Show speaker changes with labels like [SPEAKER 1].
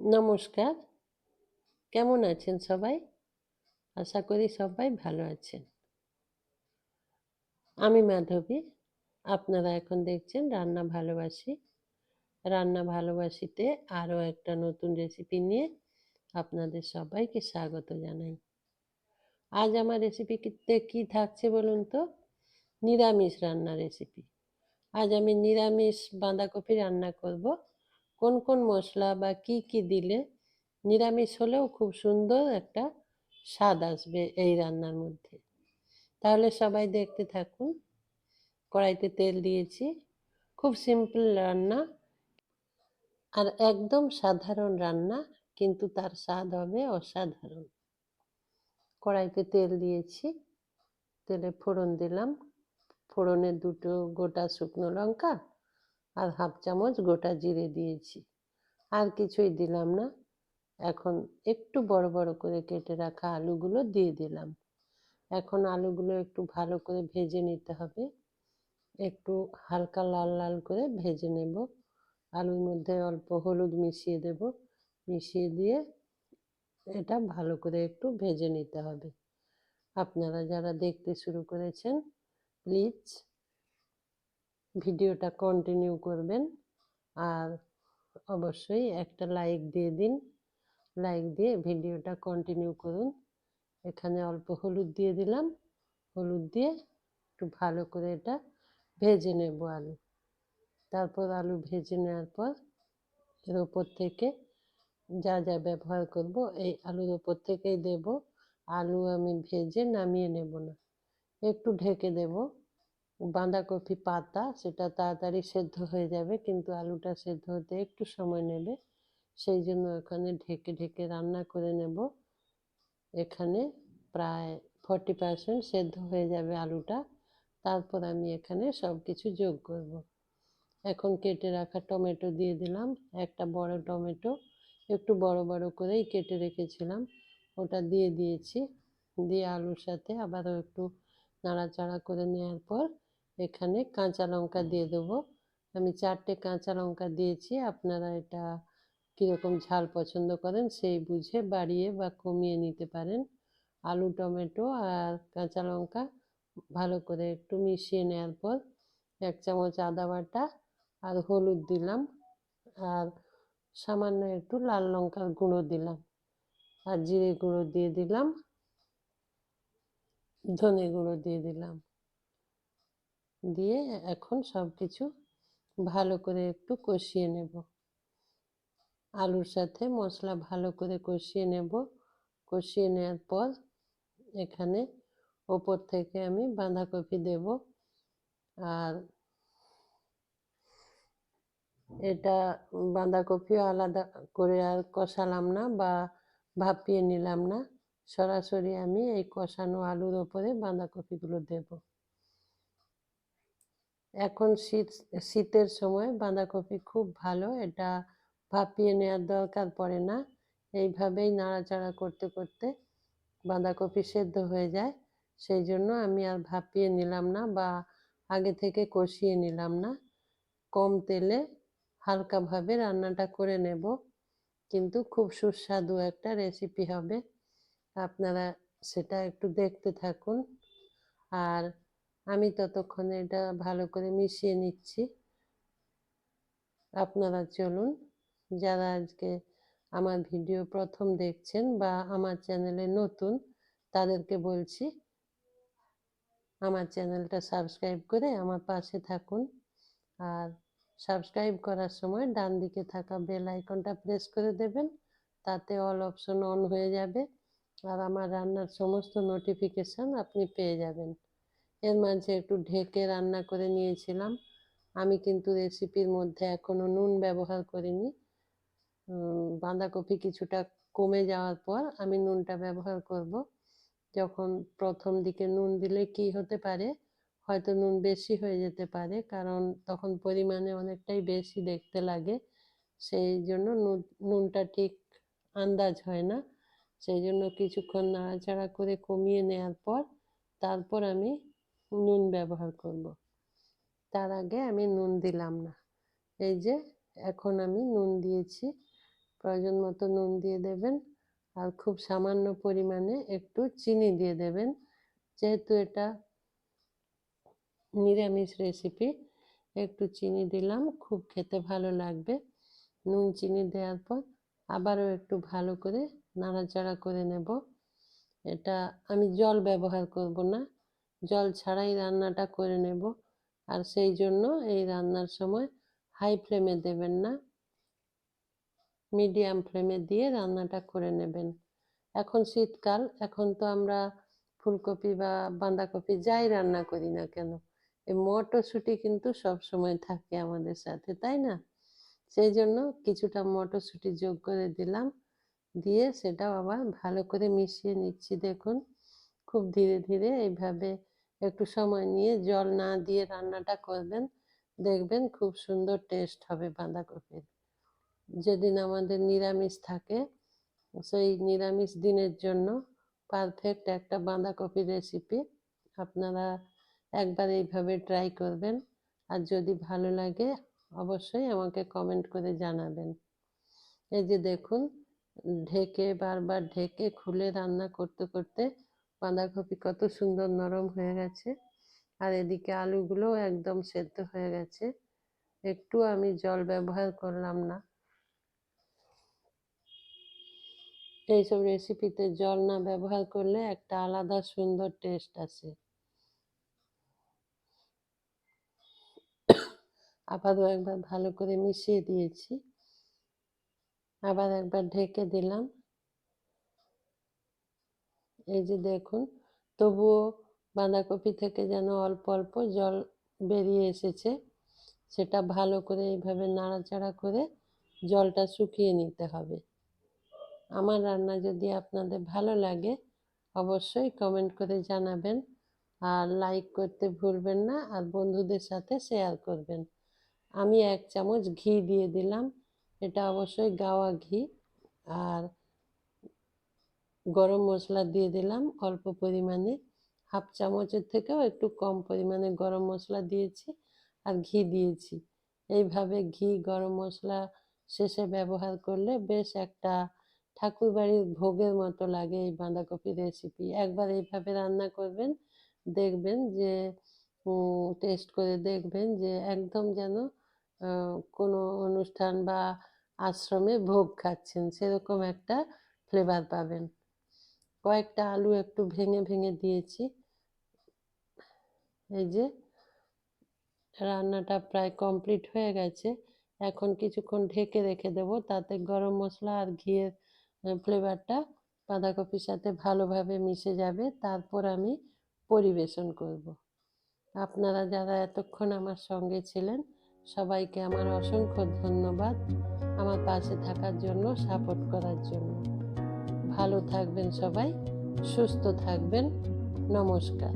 [SPEAKER 1] নমস্কার। কেমন আছেন সবাই? আশা করি সবাই ভালো আছেন। আমি মাধবী। আপনারা এখন দেখছেন রান্না ভালোবাসি। রান্না ভালোবাসিতে আরও একটা নতুন রেসিপি নিয়ে আপনাদের সবাইকে স্বাগত জানাই। আজ আমার রেসিপিতে কি থাকছে বলুন তো? নিরামিষ রান্না রেসিপি। আজ আমি নিরামিষ বাঁধাকপি রান্না করব। কোন কোন মশলা বা কি কি দিলে নিরামিষ হলেও খুব সুন্দর একটা স্বাদ আসবে এই রান্নার মধ্যে। তাহলে সবাই দেখতে থাকুন। কড়াইতে তেল দিয়েছি। খুব সিম্পল রান্না আর একদম সাধারণ রান্না, কিন্তু তার স্বাদ হবে অসাধারণ। কড়াইতে তেল দিয়েছি, তেলে ফোড়ন দিলাম। ফোড়নে দুটো গোটা শুকনো লঙ্কা আর হাফ চামচ গোটা জিরে দিয়েছি। আর কিছুই দিলাম না। এখন একটু বড় বড় করে কেটে রাখা আলুগুলো দিয়ে দিলাম। এখন আলুগুলো একটু ভালো করে ভেজে নিতে হবে। একটু হালকা লাল লাল করে ভেজে নেব। আলুর মধ্যে অল্প হলুদ মিশিয়ে দেব। মিশিয়ে দিয়ে এটা ভালো করে একটু ভেজে নিতে হবে। আপনারা যারা দেখতে শুরু করেছেন, প্লিজ ভিডিওটা কন্টিনিউ করবেন আর অবশ্যই একটা লাইক দিয়ে দিন। লাইক দিয়ে ভিডিওটা কন্টিনিউ করুন। এখানে অল্প হলুদ দিয়ে দিলাম। হলুদ দিয়ে একটু ভালো করে এটা ভেজে নেব আলু। তারপর আলু ভেজে নেওয়ার পর এর ওপর থেকে যা যা ব্যবহার করব এই আলুর ওপর থেকেই দেব। আলু আমি ভেজে নামিয়ে নেব না, একটু ঢেকে দেব। বাঁধাকপি পাতা, সেটা তাড়াতাড়ি সেদ্ধ হয়ে যাবে, কিন্তু আলুটা সেদ্ধ হতে একটু সময় নেবে। সেই জন্য এখানে ঢেকে ঢেকে রান্না করে নেব। এখানে প্রায় 40% সেদ্ধ হয়ে যাবে আলুটা। তারপর আমি এখানে সব কিছু যোগ করব। এখন কেটে রাখা টমেটো দিয়ে দিলাম। একটা বড় টমেটো একটু বড় বড় করেই কেটে রেখেছিলাম, ওটা দিয়ে দিয়েছি। দিয়ে আলুর সাথে আবারও একটু নাড়াচাড়া করে নেওয়ার পর এখানে কাঁচা লঙ্কা দিয়ে দেবো। আমি 4টে কাঁচা লঙ্কা দিয়েছি। আপনারা এটা কীরকম ঝাল পছন্দ করেন সেই বুঝে বাড়িয়ে বা কমিয়ে নিতে পারেন। আলু, টমেটো আর কাঁচা লঙ্কা ভালো করে একটু মিশিয়ে নেওয়ার পর 1 চামচ আদা বাটা আর হলুদ দিলাম, আর সামান্য একটু লাল লঙ্কার গুঁড়ো দিলাম, আর জিরে গুঁড়ো দিয়ে দিলাম, ধনে গুঁড়ো দিয়ে দিলাম। দিয়ে এখন সব কিছু ভালো করে একটু কষিয়ে নেব। আলুর সাথে মশলা ভালো করে কষিয়ে নেব। কষিয়ে নেওয়ার পর এখানে ওপর থেকে আমি বাঁধাকপি দেব। আর এটা বাঁধাকপিও আলাদা করে আর কষালাম না বা ভাপিয়ে নিলাম না, সরাসরি আমি এই কষানো আলুর ওপরে বাঁধাকপিগুলো দেব। এখন শীতের সময় বাঁধাকপি খুব ভালো, এটা ভাপিয়ে নেওয়ার দরকার পড়ে না। এইভাবেই নাড়াচাড়া করতে করতে বাঁধাকপি সেদ্ধ হয়ে যায়। সেই জন্য আমি আর ভাপিয়ে নিলাম না বা আগে থেকে কষিয়ে নিলাম না। কম তেলে হালকাভাবে রান্নাটা করে নেব, কিন্তু খুব সুস্বাদু একটা রেসিপি হবে। আপনারা সেটা একটু দেখতে থাকুন আর আমি ততক্ষণে এটা ভালো করে মিশিয়ে নিচ্ছি। আপনারা চলুন, যারা আজকে আমার ভিডিও প্রথম দেখছেন বা আমার চ্যানেলে নতুন, তাদেরকে বলছি আমার চ্যানেলটা সাবস্ক্রাইব করে আমার পাশে থাকুন। আর সাবস্ক্রাইব করার সময় ডান দিকে থাকা বেল আইকনটা প্রেস করে দেবেন, তাতে অল অপশন অন হয়ে যাবে আর আমার রান্নার সমস্ত নোটিফিকেশান আপনি পেয়ে যাবেন। এর মাঝে একটু ঢেকে রান্না করে নিয়েছিলাম। আমি কিন্তু রেসিপির মধ্যে এখনও নুন ব্যবহার করিনি। বাঁধাকপি কিছুটা কমে যাওয়ার পর আমি নুনটা ব্যবহার করব। যখন প্রথম দিকে নুন দিলে কি হতে পারে, হয়তো নুন বেশি হয়ে যেতে পারে, কারণ তখন পরিমাণে অনেকটাই বেশি দেখতে লাগে। সেই জন্য নুনটা ঠিক আন্দাজ হয় না। সেই জন্য কিছুক্ষণ নাড়াচাড়া করে কমিয়ে নেওয়ার পর তারপর আমি নুন ব্যবহার করব। তার আগে আমি নুন দিলাম না। এই যে এখন আমি নুন দিয়েছি, প্রয়োজন মতো নুন দিয়ে দেবেন, আর খুব সামান্য পরিমাণে একটু চিনি দিয়ে দেবেন। যেহেতু এটা নিরামিষ রেসিপি, একটু চিনি দিলাম, খুব খেতে ভালো লাগবে। নুন চিনি দেওয়ার পর আবারও একটু ভালো করে নাড়াচাড়া করে নেব। এটা আমি জল ব্যবহার করব না, জল ছাড়াই রান্নাটা করে নেব। আর সেই জন্য এই রান্নার সময় হাই ফ্লেমে দেবেন না, মিডিয়াম ফ্লেমে দিয়ে রান্নাটা করে নেবেন। এখন শীতকাল, এখন তো আমরা ফুলকপি বা বাঁধাকপি যাই রান্না করি না কেন, এই মটরশুঁটি কিন্তু সব সময় থাকে আমাদের সাথে, তাই না? সেই জন্য কিছুটা মটরশুঁটি যোগ করে দিলাম, দিয়ে সেটাও আবার ভালো করে মিশিয়ে নিচ্ছি। দেখুন, খুব ধীরে ধীরে এইভাবে একটু সময় নিয়ে জল না দিয়ে রান্নাটা করবেন, দেখবেন খুব সুন্দর টেস্ট হবে বাঁধাকপির। যেদিন আমাদের নিরামিষ থাকে, সেই নিরামিষ দিনের জন্য পারফেক্ট একটা বাঁধাকপি রেসিপি। আপনারা একবার এইভাবে ট্রাই করবেন, আর যদি ভালো লাগে অবশ্যই আমাকে কমেন্ট করে জানাবেন। এই যে দেখুন, ঢেকে বারবার ঢেকে খুলে রান্না করতে করতে বাঁধাকপি কত সুন্দর নরম হয়ে গেছে, আর এদিকে আলুগুলোও একদম সেদ্ধ হয়ে গেছে। একটু আমি জল ব্যবহার করলাম না। এইসব রেসিপিতে জল না ব্যবহার করলে একটা আলাদা সুন্দর টেস্ট আসে। আবারও একবার ভালো করে মিশিয়ে দিয়েছি, আবার একবার ঢেকে দিলাম। এই যে দেখুন, তবুও বাঁধাকপি থেকে যেন অল্প অল্প জল বেরিয়ে এসেছে। সেটা ভালো করে এইভাবে নাড়াচাড়া করে জলটা শুকিয়ে নিতে হবে। আমার রান্না যদি আপনাদের ভালো লাগে অবশ্যই কমেন্ট করে জানাবেন, আর লাইক করতে ভুলবেন না, আর বন্ধুদের সাথে শেয়ার করবেন। আমি 1 চামচ ঘি দিয়ে দিলাম, এটা অবশ্যই গাওয়া ঘি। আর গরম মশলা দিয়ে দিলাম অল্প পরিমাণে, হাফ চামচের থেকেও একটু কম পরিমাণে গরম মশলা দিয়েছি, আর ঘি দিয়েছি। এইভাবে ঘি গরম মশলা শেষে ব্যবহার করলে বেশ একটা ঠাকুরবাড়ির ভোগের মতো লাগে এই বাঁধাকপি রেসিপি। একবার এইভাবে রান্না করবেন, দেখবেন যে টেস্ট করে দেখবেন যে একদম যেন কোনো অনুষ্ঠান বা আশ্রমে ভোগ খাচ্ছেন সেরকম একটা ফ্লেভার পাবেন। কয়েকটা আলু একটু ভেঙে ভেঙে দিয়েছি। এই যে রান্নাটা প্রায় কমপ্লিট হয়ে গেছে। এখন কিছুক্ষণ ঢেকে রেখে দেবো, তাতে গরম মশলা আর ঘিয়ের ফ্লেভারটা বাঁধাকপির সাথে ভালোভাবে মিশে যাবে। তারপর আমি পরিবেশন করব। আপনারা যারা এতক্ষণ আমার সঙ্গে ছিলেন সবাইকে আমার অসংখ্য ধন্যবাদ, আমার পাশে থাকার জন্য, সাপোর্ট করার জন্য। ভালো থাকবেন সবাই, সুস্থ থাকবেন। নমস্কার।